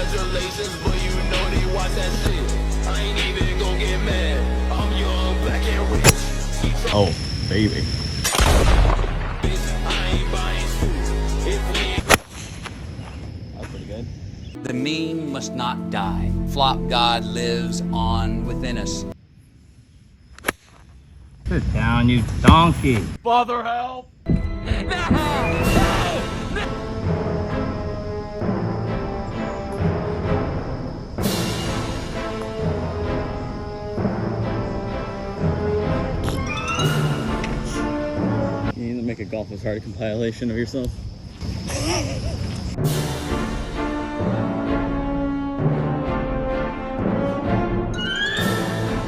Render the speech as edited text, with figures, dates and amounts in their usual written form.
congratulations, but you know they watch that shit. I ain't even gonna get mad. I'm young, black and rich. Oh, baby. I ain't buying suits. If we That's pretty good. The meme must not die. Flop God lives on within us. Sit down, you donkey. Father help! You need to make a Golf is Hard compilation of yourself.